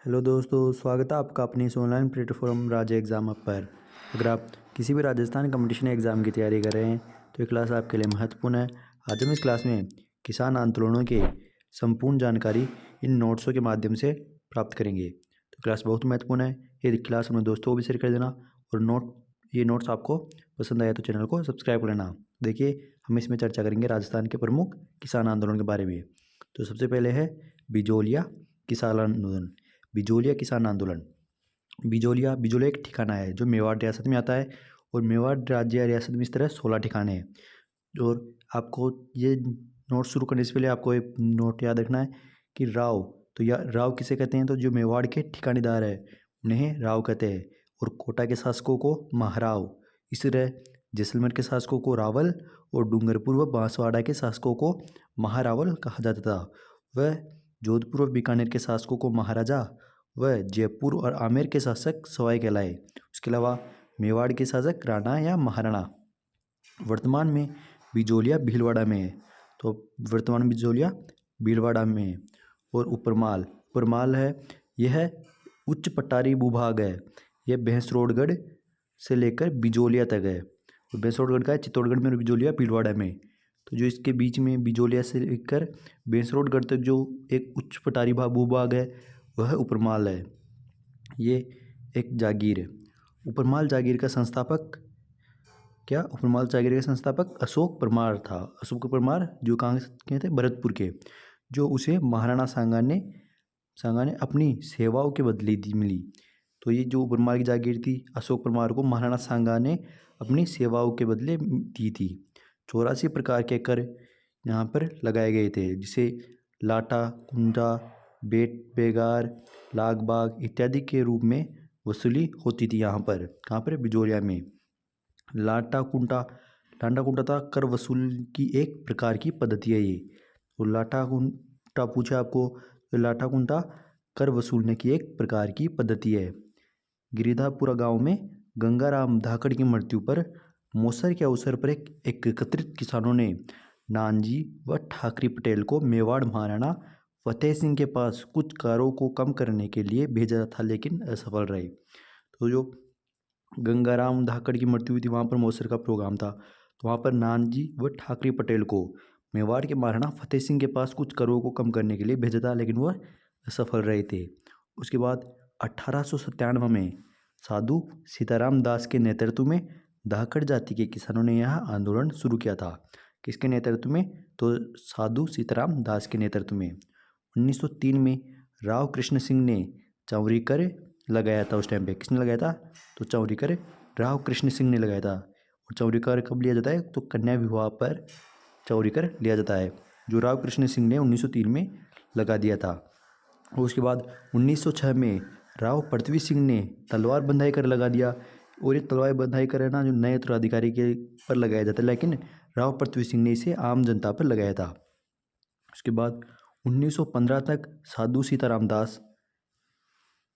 Hello दोस्तों, स्वागत है आपका अपनी इस ऑनलाइन प्लेटफॉर्म राज्य एग्ज़ाम पर। अगर आप किसी भी राजस्थान कंपटीशन एग्ज़ाम की तैयारी कर रहे हैं तो ये क्लास आपके लिए महत्वपूर्ण है। आज हम इस क्लास में किसान आंदोलनों के संपूर्ण जानकारी इन नोट्सों के माध्यम से प्राप्त करेंगे। तो क्लास बहुत महत्वपूर्ण है। ये क्लास अपने दोस्तों को भी शेयर कर देना और ये नोट्स आपको पसंद आया तो चैनल को सब्सक्राइब कर लेना। देखिए, हम इसमें चर्चा करेंगे राजस्थान के प्रमुख किसान आंदोलन के बारे में। तो सबसे पहले है बिजोलिया किसान आंदोलन। बिजोलिया किसान आंदोलन। बिजोलिया एक ठिकाना है जो मेवाड़ रियासत में आता है और मेवाड़ राज्य या रियासत में इस तरह 16 ठिकाने हैं। और आपको ये नोट शुरू करने से पहले आपको एक नोट याद रखना है कि राव, तो या राव किसे कहते हैं, तो जो मेवाड़ के ठिकानेदार है उन्हें राव कहते हैं और कोटा के शासकों को महाराव। इसी तरह जैसलमेर के शासकों को रावल और डूंगरपुर व बांसवाड़ा के शासकों को महारावल कहा जाता था। वह जोधपुर और बीकानेर के शासकों को महाराजा व जयपुर और आमेर के शासक सवाई कहलाए। उसके अलावा मेवाड़ के शासक राणा या महाराणा। वर्तमान में बिजोलिया भीलवाड़ा में है, तो वर्तमान में बिजोलिया भीलवाड़ा में है। और उपरमाल है, यह उच्च पटारी भूभाग है। यह भैंसरोडगढ़ से लेकर बिजोलिया तक है। और भैंसरोडगढ़ का है चित्तौड़गढ़ में और बिजोलिया भीलवाड़ा में। तो जो इसके बीच में बिजोलिया से लेकर भैंसरोडगढ़ तक जो एक उच्च पटारी भूभाग है वह उपरमाल है। ये एक जागीर है। उपरमाल जागीर का संस्थापक अशोक परमार था। अशोक परमार जो कहाँ के थे, भरतपुर के, जो उसे महाराणा सांगा ने अपनी सेवाओं के बदले मिली। तो ये जो उपरमाल की जागीर थी, अशोक परमार को महाराणा सांगा ने अपनी सेवाओं के बदले दी थी। 84 प्रकार के कर यहाँ पर लगाए गए थे, जिसे लाटा, कुंटा, बेगार, लाग बाग इत्यादि के रूप में वसूली होती थी। यहाँ पर कहाँ पर, बिजोलिया में। लाटा कुंटा था कर वसूल की एक प्रकार की पद्धति है ये। तो लाटा कुंटा पूछा आपको, तो लाटा कुंटा कर वसूलने की एक प्रकार की पद्धति है। गिरिधापुरा गांव में गंगाराम धाकड़ की मृत्यु पर मौसर के अवसर पर एकत्रित किसानों ने नानजी व ठाकरी पटेल को मेवाड़ महाराणा फतेह सिंह के पास कुछ कारों को कम करने के लिए भेजा था, लेकिन असफल रहे। तो जो गंगाराम धाकड़ की मृत्यु हुई थी वहाँ पर मौसर का प्रोग्राम था, तो वहाँ पर नानजी व ठाकरी पटेल को मेवाड़ के महाराणा फतेह सिंह के पास कुछ करों को कम करने के लिए भेजा था, लेकिन वह असफल रहे थे। उसके बाद 1897 में साधु सीताराम दास के नेतृत्व में धाकड़ जाति के किसानों ने यह आंदोलन शुरू किया था। किसके नेतृत्व में, तो साधु सीताराम दास के नेतृत्व में। 1903 में राव कृष्ण सिंह ने चौरीकर लगाया था। उस टाइम पे किसने लगाया था, तो चौरीकर राव कृष्ण सिंह ने लगाया था। और चौरीकर कब लिया जाता है, तो कन्या विवाह पर चौरीकर लिया जाता है, जो राव कृष्ण सिंह ने 1903 में लगा दिया था। और उसके बाद 1906 में राव पृथ्वी सिंह ने तलवार बंधाई कर लगा दिया। और ये तलवार बंधाई कर है ना, जो नए उत्तराधिकारी के पर लगाया जाता है, लेकिन राव पृथ्वी सिंह ने इसे आम जनता पर लगाया था। उसके बाद 1915 तक साधु सीताराम दास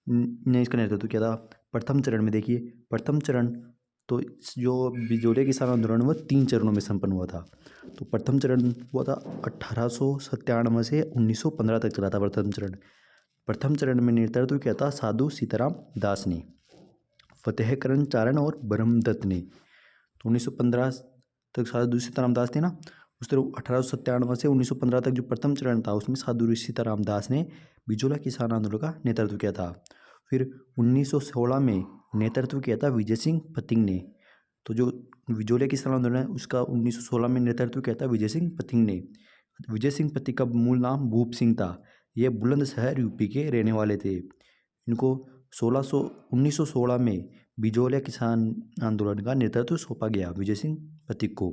ने इसका नेतृत्व किया था। प्रथम चरण में देखिए, प्रथम चरण तो जो बिजोलिया किसान आंदोलन वह 3 चरणों में संपन्न हुआ था। तो प्रथम चरण हुआ था 1897 से 1915 तक चला था प्रथम चरण में नेतृत्व किया था साधु सीताराम दास ने, फतेहकरण चारण और ब्रह्मदत्त ने। तो 1915 तक साधु सीताराम दास थे ना। उस तरह 1897 से 1915 तक जो प्रथम चरण था उसमें साधु सीताराम दास ने बिजोलिया किसान आंदोलन का नेतृत्व किया था। फिर 1916 में नेतृत्व किया था विजय सिंह पतिंग ने। तो जो बिजोलिया किसान आंदोलन है उसका 1916 में नेतृत्व किया था विजय सिंह पतिंग ने। विजय सिंह पतिंग का मूल नाम भूप सिंह था। ये बुलंदशहर यूपी के रहने वाले थे। इनको 1916 में बिजोलिया किसान आंदोलन का नेतृत्व सौंपा गया विजय सिंह पतिंग को।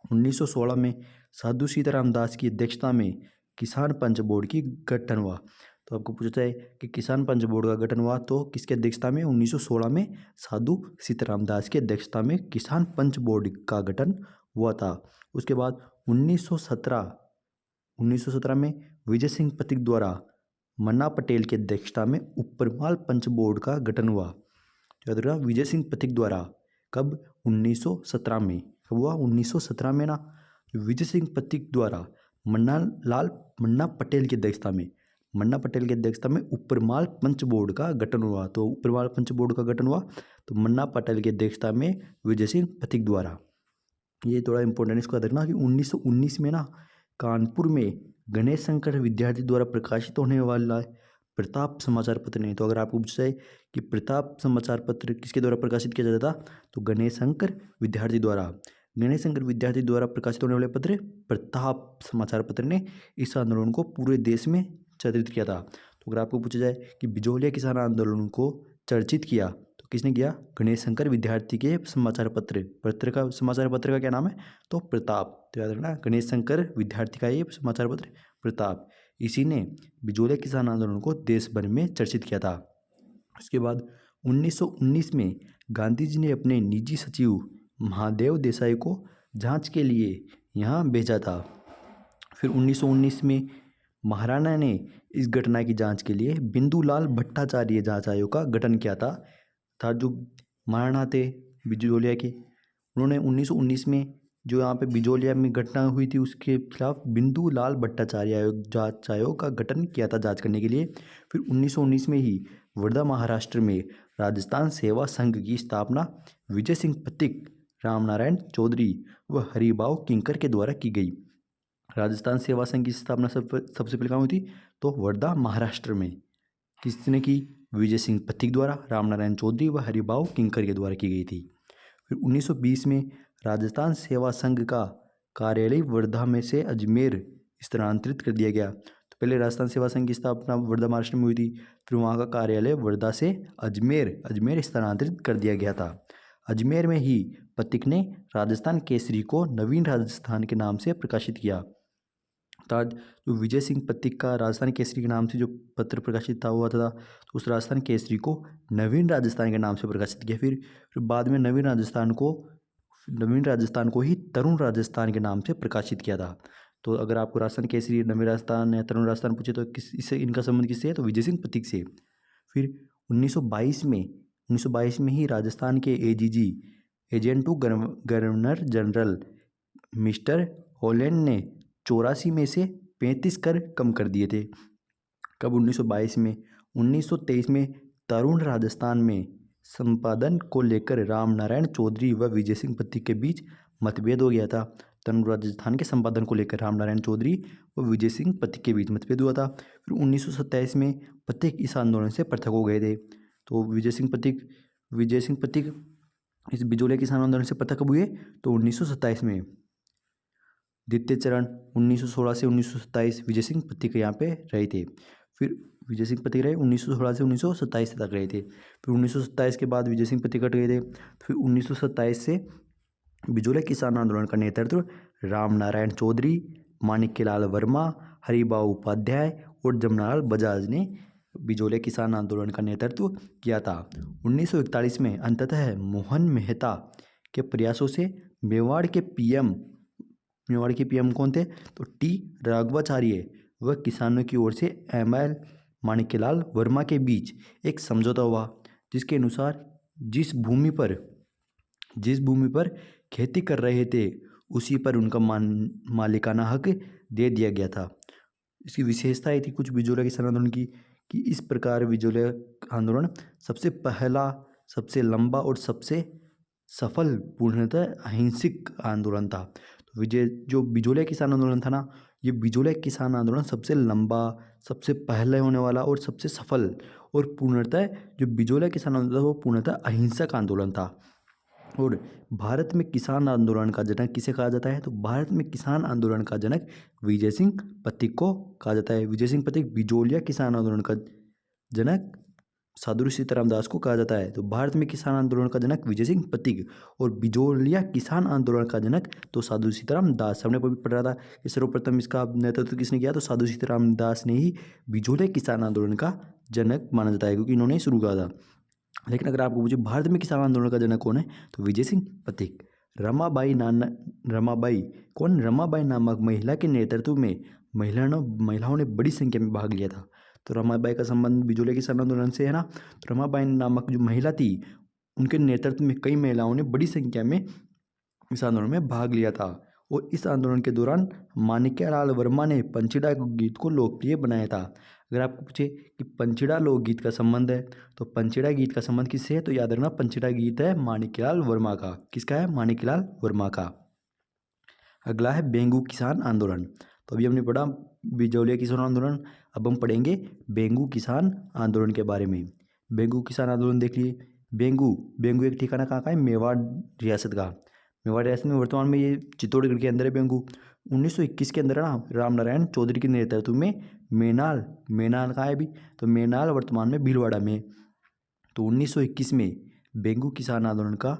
1916 में साधु सीताराम दास की अध्यक्षता में किसान पंच बोर्ड की गठन हुआ। तो आपको पूछा है कि किसान पंच बोर्ड का गठन हुआ तो किसकी अध्यक्षता में, 1916 में साधु सीताराम दास की अध्यक्षता में किसान पंच बोर्ड का गठन हुआ था। उसके बाद 1917 में विजय सिंह पतिक द्वारा मन्ना पटेल की अध्यक्षता में उपरमाल पंच बोर्ड का गठन हुआ। याद रखना, विजय सिंह पतिक द्वारा कब, 1917 में। कब हुआ, 1917 में ना। विजय सिंह पतिक द्वारा मन्ना पटेल की अध्यक्षता में, मन्ना पटेल की अध्यक्षता में उपरमाल पंच बोर्ड का गठन हुआ। तो उपरमाल पंच बोर्ड का गठन हुआ तो मन्ना पटेल की अध्यक्षता में विजय सिंह पथिक द्वारा। ये थोड़ा इंपॉर्टेंट इसको याद रखना कि 1919 में ना कानपुर में गणेश शंकर विद्यार्थी द्वारा प्रकाशित होने वाला प्रताप समाचार पत्र नहीं। तो अगर आपको पूछा जाए कि प्रताप समाचार पत्र किसके द्वारा प्रकाशित किया जाता था, तो गणेश शंकर विद्यार्थी द्वारा। गणेश शंकर विद्यार्थी द्वारा प्रकाशित होने वाले पत्र प्रताप समाचार पत्र ने इस आंदोलन को पूरे देश में चित्रित किया था। तो अगर आपको पूछा जाए कि बिजोलिया किसान आंदोलन को चर्चित किया तो किसने किया, गणेश शंकर विद्यार्थी के समाचार समाचार पत्र का क्या नाम है, तो प्रताप। तो याद रखना गणेश शंकर विद्यार्थी का ये समाचार पत्र प्रताप, इसी ने बिजोलिया किसान आंदोलन को देश भर में चर्चित किया था। उसके बाद 1919 में गांधी जी ने अपने निजी सचिव महादेव देसाई को जांच के लिए यहाँ भेजा था। फिर 1919 में महाराणा ने इस घटना की जांच के लिए बिंदुलाल भट्टाचार्य जांच आयोग का गठन किया था जो महाराणा थे बिजोलिया के, उन्होंने 1919 में जो यहाँ पे बिजोलिया में घटना हुई थी उसके खिलाफ बिंदुलाल भट्टाचार्य जांच आयोग का गठन किया था जांच करने के लिए। फिर 1919 में ही वर्धा महाराष्ट्र में राजस्थान सेवा संघ की स्थापना विजय सिंह पथिक, रामनारायण चौधरी व हरिभाऊ किंकर के द्वारा की गई। राजस्थान सेवा संघ की स्थापना सबसे पहले कहाँ हुई थी, तो वर्धा महाराष्ट्र में। किसने की, विजय सिंह पथिक द्वारा, रामनारायण चौधरी व हरिभाऊ किंकर के द्वारा की गई थी। फिर 1920 में राजस्थान सेवा संघ का कार्यालय वर्धा में से अजमेर स्थानांतरित कर दिया गया। तो पहले राजस्थान सेवा संघ की स्थापना वर्धा महाराष्ट्र में हुई थी, फिर वहाँ का कार्यालय वर्धा से अजमेर स्थानांतरित कर दिया गया था। अजमेर में ही पथिक ने राजस्थान केसरी को नवीन राजस्थान के नाम से प्रकाशित किया। जो विजय सिंह पथिक का राजस्थान केसरी के नाम से जो पत्र प्रकाशित हुआ था तो उस राजस्थान केसरी को नवीन राजस्थान के नाम से प्रकाशित किया। फिर बाद में नवीन राजस्थान को ही तरुण राजस्थान के नाम से प्रकाशित किया था। तो अगर आपको राजस्थान केसरी, नवीन राजस्थान या तरुण राजस्थान पूछे तो इससे इनका संबंध किससे है, तो विजय सिंह पथिक से। फिर 1922 में ही राजस्थान के AGG agent to governor general mister Holland ने 84 में से 35 कर कम कर दिए थे। कब, 1922 में। 1923 में तरुण राजस्थान में संपादन को लेकर रामनारायण चौधरी व विजय सिंह पथिक के बीच मतभेद हो गया था। तरुण राजस्थान के संपादन को लेकर रामनारायण चौधरी व विजय सिंह पथिक के बीच मतभेद हुआ था। फिर 1927 में पथिक इस आंदोलन से पृथक हो गए थे। तो विजय सिंह पथिक इस बिजोलिया किसान आंदोलन से पृथक कब हुए, तो 1927 में। द्वितीय चरण 1916 से 1927 विजय सिंह पथिक यहाँ पे रहे थे। फिर विजय सिंह पथिक रहे 1916 से 1927 तक रहे थे। फिर 1927 के बाद विजय सिंह पथिक हट गए थे। फिर 1927 से बिजोलिया किसान आंदोलन का नेतृत्व रामनारायण चौधरी, माणिक्यलाल वर्मा, हरिभाऊ उपाध्याय और जमनालाल बजाज ने बिजोलिया किसान आंदोलन का नेतृत्व किया था। 1941 में अंततः मोहन मेहता के प्रयासों से मेवाड़ के पीएम कौन थे, तो टी राघवाचार्य व किसानों की ओर से एमएल माणिक्यलाल वर्मा के बीच एक समझौता हुआ, जिसके अनुसार जिस भूमि पर खेती कर रहे थे उसी पर उनका मालिकाना हक दे दिया गया था। इसकी विशेषताएं थी कुछ बिजोलिया किसान आंदोलन की कि इस प्रकार बिजोलिया आंदोलन सबसे पहला, सबसे लंबा और सबसे सफल पूर्णतः अहिंसक आंदोलन था। तो जो बिजोलिया किसान आंदोलन था ना, ये बिजोलिया किसान आंदोलन सबसे लंबा, सबसे पहले होने वाला और सबसे सफल और पूर्णतः जो बिजोलिया किसान आंदोलन था वो पूर्णतः अहिंसक आंदोलन था। और भारत में किसान आंदोलन का जनक किसे कहा जाता है, तो भारत में किसान आंदोलन का जनक विजय सिंह पथिक को कहा जाता है। विजय सिंह पथिक बिजोलिया किसान आंदोलन का जनक साधु सीताराम दास को कहा जाता है। तो भारत में किसान आंदोलन का जनक विजय सिंह पथिक और बिजोलिया किसान आंदोलन का जनक तो साधु सीताराम दास। हमने अभी पढ़ा था कि सर्वप्रथम इसका नेतृत्व किसने किया, तो साधु सीताराम दास ने ही बिजोलिया किसान आंदोलन का जनक माना जाता है क्योंकि इन्होंने शुरू किया था। लेकिन अगर आपको पूछे भारत में किसान आंदोलन का जनक कौन है, तो विजय सिंह पथिक। रमाबाई नामक महिला के नेतृत्व में महिलाओं ने बड़ी संख्या में भाग लिया था। तो रमाबाई का संबंध बिजोलिया किसान आंदोलन से है ना। तो रमाबाई नामक जो महिला थी उनके नेतृत्व में कई महिलाओं ने बड़ी संख्या में इस आंदोलन में भाग लिया था। और इस आंदोलन के दौरान माणिक्यलाल वर्मा ने पंचीदा गीत को लोकप्रिय बनाया था। अगर आपको पूछे कि पंचीड़ा लोकगीत का संबंध है, तो पंचीड़ा गीत का संबंध किससे है, तो याद रखना पंचीड़ा गीत है माणिक्यलाल वर्मा का। किसका है, माणिक्यलाल वर्मा का। अगला है बेंगू किसान आंदोलन। तो अभी हमने पढ़ा बिजौलिया किसान आंदोलन, अब हम पढ़ेंगे बेंगू किसान आंदोलन के बारे में। बेंगू किसान आंदोलन देख लिए। बेंगू बेंगू एक ठिकाना कहाँ का है, मेवाड़ रियासत का। मेवाड़ रियासत में वर्तमान में ये चित्तौड़गढ़ के अंदर है बेंगू। 1921 के अंदर ना राम नारायण चौधरी के नेतृत्व में मेनाल मेनाल कहाँ है अभी, तो मेनाल वर्तमान में भीलवाड़ा में। तो 1921 में बेंगू किसान आंदोलन का,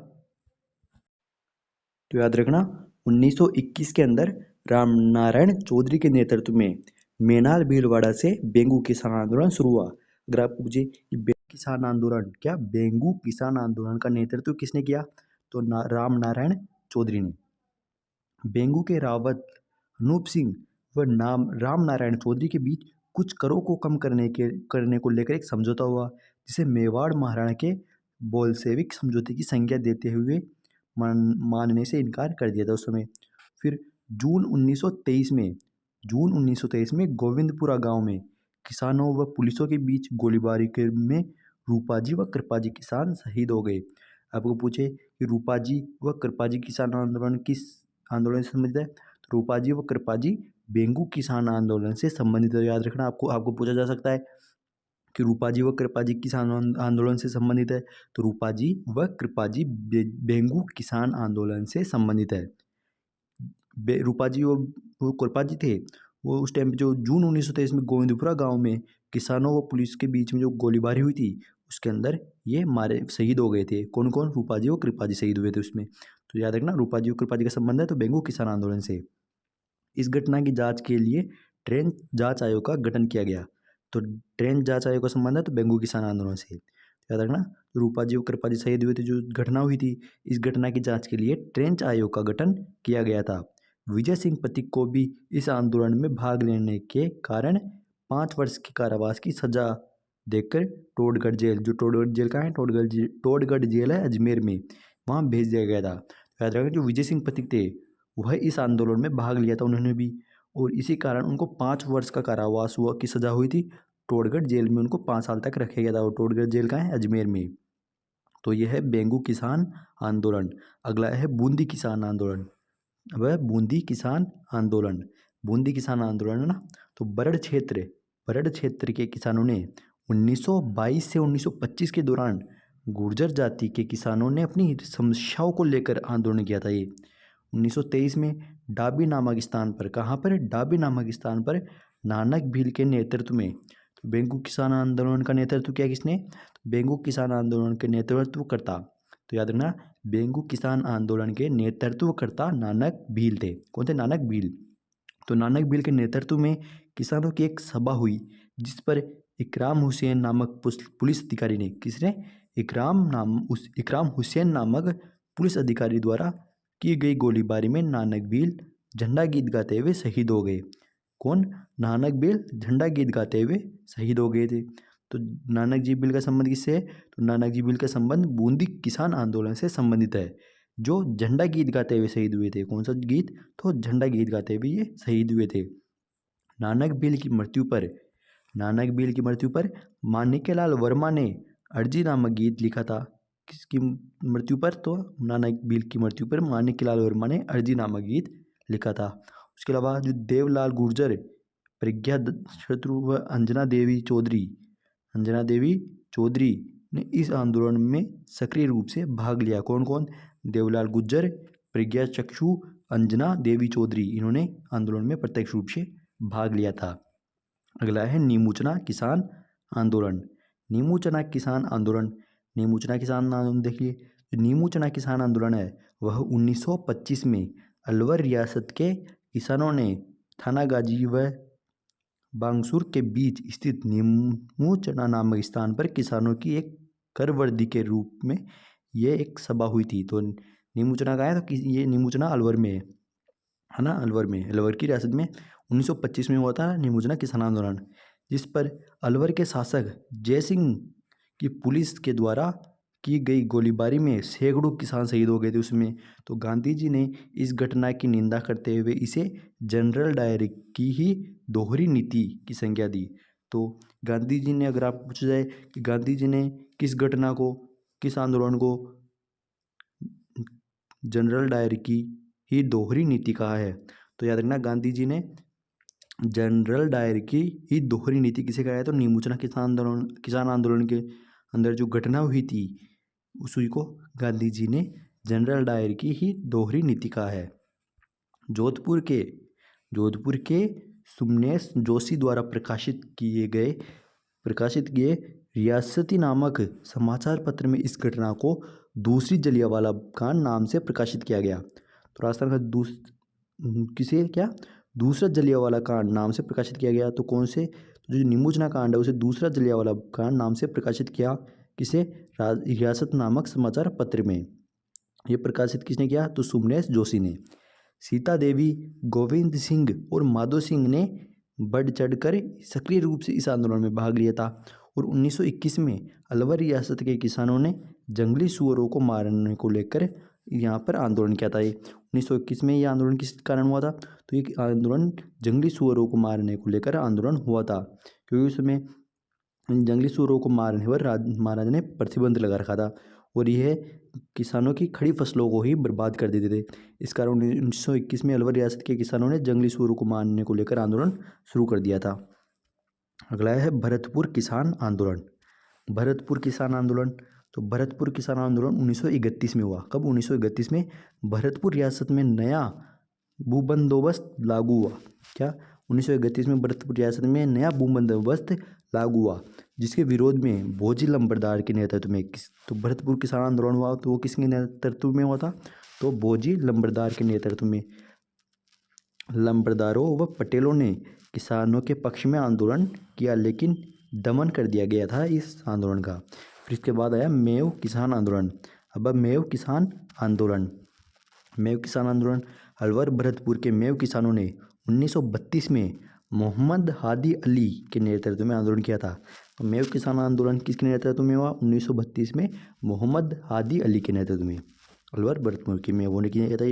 तो याद रखना 1921 के अंदर रामनारायण चौधरी के नेतृत्व में मेनाल भीलवाड़ा से बेंगू किसान आंदोलन शुरू हुआ। अगर आपको पूछे कि बेंगू किसान आंदोलन, क्या बेंगू किसान आंदोलन का नेतृत्व किसने किया, तो रामनारायण चौधरी ने। बेंगू के रावत अनूप सिंह व रामनारायण चौधरी के बीच कुछ करों को कम करने को लेकर एक समझौता हुआ, जिसे मेवाड़ महाराणा के बोल्शेविक समझौते की संज्ञा देते हुए मानने से इनकार कर दिया था उस समय। फिर जून 1923 में गोविंदपुरा गांव में किसानों व पुलिसों के बीच गोलीबारी में रूपाजी व कृपाजी किसान शहीद हो गए। आपको पूछे कि रूपाजी व कृपाजी किसान आंदोलन किस आंदोलन से संबंधित है, तो रूपाजी व कृपाजी बेंगू किसान आंदोलन से संबंधित है। याद रखना, आपको पूछा जा सकता है कि रूपाजी व कृपाजी किसान आंदोलन से संबंधित है, तो रूपाजी व कृपाजी बेंगू किसान आंदोलन से संबंधित है। रूपाजी वो कृपाजी थे, वो उस टाइम पे जो जून 1923 में गोविंदपुरा गांव में किसानों व पुलिस के बीच में जो गोलीबारी हुई थी, उसके अंदर ये मारे शहीद हो गए थे। कौन कौन, रूपाजी व कृपाजी शहीद हुए थे उसमें। तो याद रखना रूपाजी व कृपाजी का संबंध है तो बेंगू किसान आंदोलन से। इस घटना की जांच के लिए ट्रेन जांच आयोग का गठन किया गया। तो ट्रेन जांच आयोग का संबंध है तो बेंगू किसान आंदोलन से। याद रखना रूपाजी व कृपाजी शहीद हुए थे, जो घटना हुई थी, इस घटना की जांच के लिए ट्रेन आयोग का गठन किया गया था। विजय सिंह पथिक को भी इस आंदोलन में भाग लेने के कारण 5 वर्ष की कारावास की सजा देकर टोडगढ़ जेल, जो टोडगढ़ जेल का है, टोडगढ़ जेल है अजमेर में, वहाँ भेज दिया गया था। याद रखना जो विजय सिंह पथिक थे वह इस आंदोलन में भाग लिया था उन्होंने भी, और इसी कारण उनको 5 वर्ष का कारावास हुआ की सजा हुई थी। टोडगढ़ जेल में उनको 5 साल तक रखा गया था, और टोडगढ़ जेल का है अजमेर में। तो यह है बेंगू किसान आंदोलन। अगला है बूंदी किसान आंदोलन। अब है बूंदी किसान आंदोलन। बूंदी किसान आंदोलन है ना, तो बरड़ क्षेत्र के किसानों ने 1922 से 1925 के दौरान गुर्जर जाति के किसानों ने अपनी समस्याओं को लेकर आंदोलन किया था। ये 1923 में डाबी नामक स्थान पर, कहाँ पर, डाबी नामक स्थान पर नानक भील के नेतृत्व में। तो बेंगू किसान आंदोलन का नेतृत्व किया किसने, तो बेंगू किसान आंदोलन के नेतृत्वकर्ता, तो याद रखना बेंगू किसान आंदोलन के नेतृत्वकर्ता नानक भील थे। कौन थे, नानक भील। तो नानक भील के नेतृत्व में किसानों की एक सभा हुई, जिस पर इकराम हुसैन नामक पुलिस अधिकारी ने, किसने, इकराम हुसैन नामक पुलिस अधिकारी द्वारा की गई गोलीबारी में नानक भील झंडा गीत गाते हुए शहीद हो गए। कौन, नानक भील झंडा गीत गाते हुए शहीद हो गए थे। तो नानक जी भील का संबंध किससे है, तो नानक जी भील का संबंध बूंदी किसान आंदोलन से संबंधित है, जो झंडा गीत गाते हुए शहीद हुए थे। कौन सा गीत, तो झंडा गीत गाते हुए ये शहीद हुए थे। नानक भील की मृत्यु पर माणिक्यलाल वर्मा ने अर्जी नामक गीत लिखा था। किसकी मृत्यु पर, तो नानक भील की मृत्यु पर माणिक्यलाल वर्मा ने अर्जी नामक गीत लिखा था। उसके अलावा जो देवलाल गुर्जर, प्रज्ञा शत्रु व अंजना देवी चौधरी ने इस आंदोलन में सक्रिय रूप से भाग लिया। कौन कौन, देवलाल गुर्जर, प्रज्ञा चक्षु, अंजना देवी चौधरी, इन्होंने आंदोलन में प्रत्यक्ष रूप से भाग लिया था। अगला है नीमूचना किसान आंदोलन। नीमूचना किसान आंदोलन देखिए, नीमूचना किसान आंदोलन है वह 1925 में अलवर रियासत के किसानों ने थानागाजी व बांगसुर के बीच स्थित नीमूचना नामक स्थान पर किसानों की एक करवर्दी के रूप में ये एक सभा हुई थी। तो नीमूचना का है, तो ये नीमूचना अलवर में है ना, अलवर की रियासत में 1925 में हुआ था नीमूचना किसान आंदोलन, जिस पर अलवर के शासक जयसिंह की पुलिस के द्वारा की गई गोलीबारी में सैकड़ों किसान शहीद हो गए थे उसमें। तो गांधी जी ने इस घटना की निंदा करते हुए इसे जनरल डायर की ही दोहरी नीति की संज्ञा दी। तो गांधी जी ने, अगर आपको पूछा जाए कि गांधी जी ने किस घटना को, किस आंदोलन को जनरल डायर की ही दोहरी नीति कहा है, तो याद रखना गांधी जी ने जनरल डायर की ही दोहरी नीति किसे कहा है, तो नीमूचना किसान आंदोलन के अंदर जो घटना हुई थी उसी को गांधी जी ने जनरल डायर की ही दोहरी नीति कहा है। जोधपुर के सुमनेश जोशी द्वारा प्रकाशित किए रियासती नामक समाचार पत्र में इस घटना को दूसरी जलियांवाला कांड नाम से प्रकाशित किया गया। तो राजस्थान का दूसरा जलियांवाला कांड नाम से प्रकाशित किया गया। तो कौन से, तो जो नीमूचना कांड है उसे दूसरा जलियांवाला कांड नाम से प्रकाशित किया, किसे, रियासत नामक समाचार पत्र में। ये प्रकाशित किसने किया, तो सुमनेश जोशी ने। सीता देवी, गोविंद सिंह और माधो सिंह ने बढ़ चढ़कर सक्रिय रूप से इस आंदोलन में भाग लिया था। और 1921 में अलवर रियासत के किसानों ने जंगली सुअरों को मारने को लेकर यहाँ पर आंदोलन किया था। ये 1921 में ये आंदोलन किस कारण हुआ था, तो ये आंदोलन जंगली सुअरों को मारने को लेकर आंदोलन हुआ था, क्योंकि उस समय जंगली सुअरों को मारने पर महाराजा ने प्रतिबंध लगा रखा था और यह किसानों की खड़ी फसलों को ही बर्बाद कर देते थे। इस कारण 1921 में अलवर रियासत के किसानों ने जंगली सुअरों को मारने को लेकर आंदोलन शुरू कर दिया था। अगला है भरतपुर किसान आंदोलन। भरतपुर किसान आंदोलन, तो भरतपुर किसान आंदोलन 1931 में हुआ। कब, 1931 में भरतपुर रियासत में नया भूबंदोबस्त लागू हुआ। क्या, 1931 में भरतपुर रियासत में नया भूबंदोबस्त लागू हुआ, जिसके विरोध में भोजी लंबरदार के नेतृत्व में तो भरतपुर किसान आंदोलन हुआ, तो वो किसके नेतृत्व में हुआ था, तो भोजी लंबरदार के नेतृत्व में। लंबरदारों व पटेलों ने किसानों के पक्ष में आंदोलन किया, लेकिन दमन कर दिया गया था इस आंदोलन का। फिर इसके बाद आया मेव किसान आंदोलन। अब मेव किसान आंदोलन अलवर भरतपुर के मेव किसानों ने 1932 में मोहम्मद हादी अली के नेतृत्व में आंदोलन किया था। तो मेव किसान आंदोलन किसके नेतृत्व में हुआ, 1932 में मोहम्मद हादी अली के नेतृत्व में अलवर भरतपुर के मेवों ने किया था।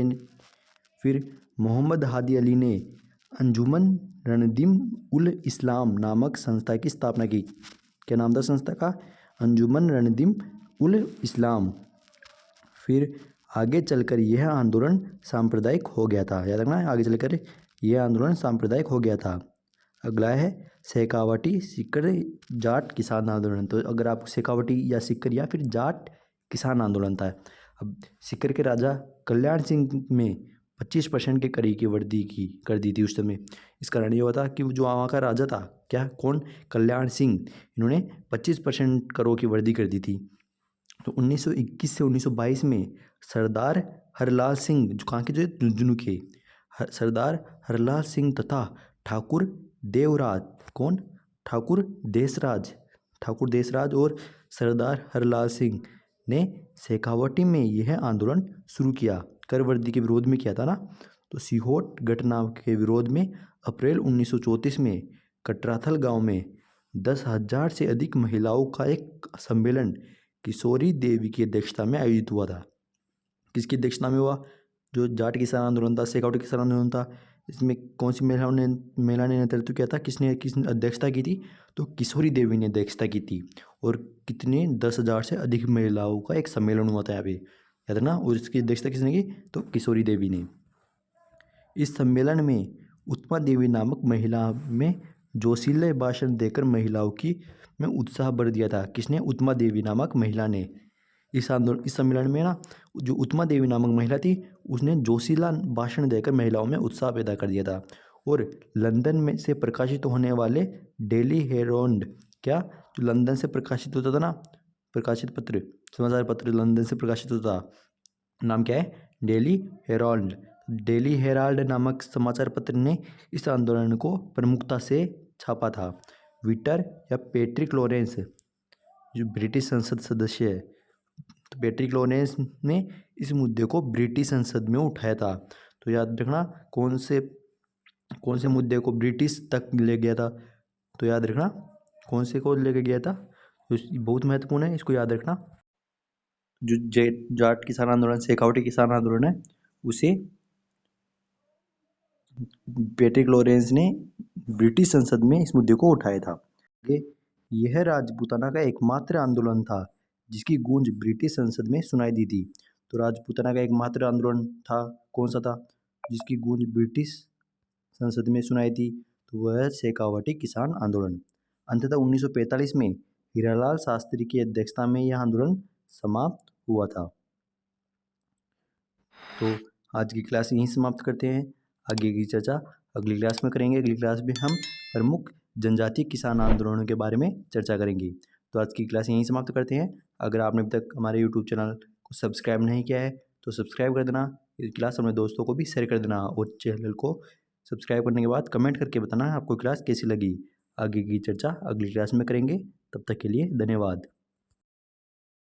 फिर मोहम्मद हादी अली ने अंजुमन रणदीम उल इस्लाम नामक संस्था की स्थापना की। क्या नाम था संस्था का, अंजुमन रणदीम उल इस्लाम। फिर आगे चलकर यह आंदोलन सांप्रदायिक हो गया था। याद रखना, आगे चलकर यह आंदोलन सांप्रदायिक हो गया था। अगला है शेखावटी सीकर जाट किसान आंदोलन। तो अगर आप शेखावटी या सीकर या फिर जाट किसान आंदोलन था। अब सीकर के राजा कल्याण सिंह में 25% के करीब की वृद्धि कर दी थी उस समय। इस कारण ये हुआ था कि जो वहाँ का राजा था, क्या, कौन, कल्याण सिंह, इन्होंने 25% करों की वृद्धि कर दी थी। तो 1921 से 1922 में सरदार हरलाल सिंह, जो कहाँ के, जो झुंझुनू के, सरदार हरलाल सिंह तथा ठाकुर देवराज, कौन, ठाकुर देसराज और सरदार हरलाल सिंह ने शेखावटी में यह आंदोलन शुरू किया। कर वृद्धि के विरोध में किया था ना। तो सीहोट घटना के विरोध में अप्रैल 1934 में कटराथल गांव में 10,000 से अधिक महिलाओं का एक सम्मेलन किशोरी देवी की अध्यक्षता में आयोजित हुआ था। किसकी अध्यक्षता में हुआ, जो जाट किसान आंदोलन था, शेखावटी किसान आंदोलन था, इसमें कौन सी महिला ने नेतृत्व किया था, किसने अध्यक्षता की थी, तो किशोरी देवी ने अध्यक्षता की थी। और कितने, 10,000 से अधिक महिलाओं का एक सम्मेलन हुआ था यहाँ पे, याद है ना। और इसकी अध्यक्षता किसने की, तो किशोरी देवी ने। इस सम्मेलन में उत्पमा देवी नामक महिला में जोशीले भाषण देकर महिलाओं की में उत्साह भर दिया था। किसने, उत्पमा देवी नामक महिला ने। इस सम्मेलन में ना, जो उत्पमा देवी नामक महिला थी, उसने जोशीला भाषण देकर महिलाओं में उत्साह पैदा कर दिया था। और लंदन में से प्रकाशित होने वाले डेली हेरोल्ड, क्या, जो लंदन से प्रकाशित होता था ना, प्रकाशित पत्र, समाचार पत्र लंदन से प्रकाशित होता, नाम क्या है, डेली हेराल्ड। डेली हेराल्ड नामक समाचार पत्र ने इस आंदोलन को प्रमुखता से छापा था। विटर या पैट्रिक लॉरेंस, जो ब्रिटिश संसद सदस्य है, तो पैट्रिक लॉरेंस ने इस मुद्दे को ब्रिटिश संसद में उठाया था। तो याद रखना, कौन से मुद्दे को ब्रिटिश तक ले गया था, तो याद रखना कौन से को लेके गया था, तो बहुत महत्वपूर्ण है, इसको याद रखना। जो जाट किसान आंदोलन, शेखावटी किसान आंदोलन है, उसे पैट्रिक लॉरेंस ने ब्रिटिश संसद में इस मुद्दे को उठाया था। आगे, यह राजपूताना का एकमात्र आंदोलन था जिसकी गूंज ब्रिटिश संसद में सुनाई दी थी। तो राजपूताना का एकमात्र आंदोलन था, कौन सा था जिसकी गूंज ब्रिटिश संसद में सुनाई थी? तो वह शेखावटी किसान आंदोलन। अंततः 1945 में हीरालाल शास्त्री की अध्यक्षता में यह आंदोलन समाप्त हुआ था। तो आज की क्लास यहीं समाप्त करते हैं। आगे की चर्चा अगली क्लास में करेंगे। अगली क्लास में हम प्रमुख जनजातीय किसान आंदोलनों के बारे में चर्चा करेंगे। तो आज की क्लास यहीं समाप्त करते हैं। अगर आपने अभी तक हमारे यूट्यूब चैनल को सब्सक्राइब नहीं किया है तो सब्सक्राइब कर देना। ये क्लास अपने दोस्तों को भी शेयर कर देना और चैनल को सब्सक्राइब करने के बाद कमेंट करके बताना आपको क्लास कैसी लगी। आगे की चर्चा अगली क्लास में करेंगे। तब तक के लिए धन्यवाद।